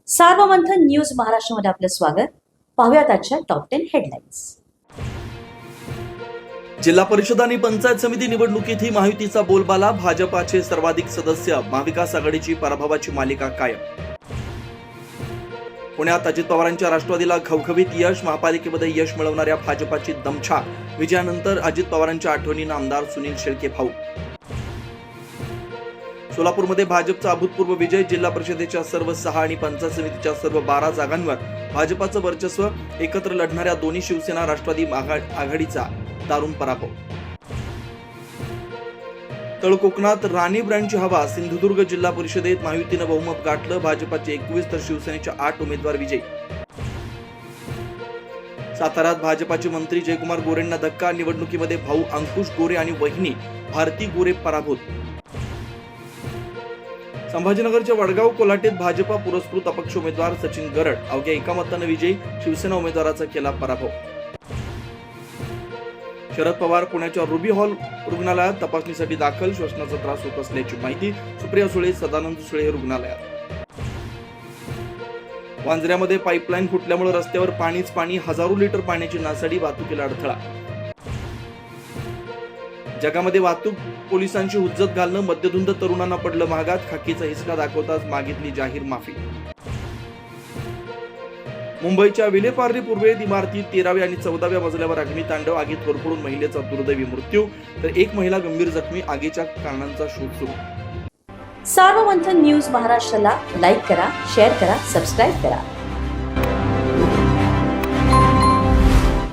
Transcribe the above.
Sarvamanthan news महाराष्ट्रामध्ये आपलं स्वागत. पाहूयात आजच्या टॉप 10 हेडलाईन्स. जिल्हा परिषद आणि पंचायत समिती निवडणुकीतही महायुतीचा बोलबाला. भाजपाचे सर्वाधिक सदस्य. महाविकास आघाडीची पराभवाची मालिका कायम. पुण्यात अजित पवारांच्या राष्ट्रवादीला घवघवीत यश. महापालिकेमध्ये यश मिळवणाऱ्या भाजपाची दमछाक. विजयानंतर अजित पवारांच्या आठवणीनं आमदार सुनील शेळके भाऊक. सोलापूरमध्ये भाजपचा अभूतपूर्व विजय. जिल्हा परिषदेच्या सर्व 6 आणि पंचायत समितीच्या सर्व 12 जागांवर भाजपाचं वर्चस्व. एकत्र लढणाऱ्या दोन्ही शिवसेना राष्ट्रवादी आघाडीचा दारुण पराभव. तळ कोकणात राणी ब्रँडची हवा. सिंधुदुर्ग जिल्हा परिषदेत महायुतीनं बहुमत गाठलं. भाजपाचे 21 तर शिवसेनेच्या 8 उमेदवार विजयी. साताऱ्यात भाजपाचे मंत्री जयकुमार गोरेंना धक्का. निवडणुकीमध्ये भाऊ अंकुश गोरे आणि वहिनी भारती गोरे पराभूत. संभाजीनगरच्या वडगाव कोल्हाटीत भाजपा पुरस्कृत अपक्ष उमेदवार सचिन गरड अवघ्या एका मतानं विजयी. शिवसेना उमेदवाराचा केला पराभव. शरद पवार पुण्याच्या रुबी हॉल रुग्णालयात तपासणीसाठी दाखल. श्वसनाचा त्रास होत असल्याची माहिती. सुप्रिया सुळे, सदानंद सुळे रुग्णालयात. वांजऱ्यामध्ये पाईपलाईन फुटल्यामुळे रस्त्यावर पाणीच पाणी. हजारो लिटर पाण्याची नासाडी. वाहतुकीला अडथळा. जगामध्ये वाहतूक पोलिसांची हुज्जत घालणं. मद्यधुंद तरुणांना पडलं महागात. खाकीचा हिसका दाखवताच मागितली जाहीर माफी. मुंबईच्या विलेपार्ले पूर्वेत इमारतीत 13व्या आणि 14व्या मजल्यावर अग्नितांडव. आगीत होरपळून महिलेचा दुर्दैवी मृत्यू तर एक महिला गंभीर जखमी. आगीच्या कारणांचा शोध सुरू. सार्वमंथन न्यूज महाराष्ट्राला लाईक करा, शेअर करा, सबस्क्राईब करा.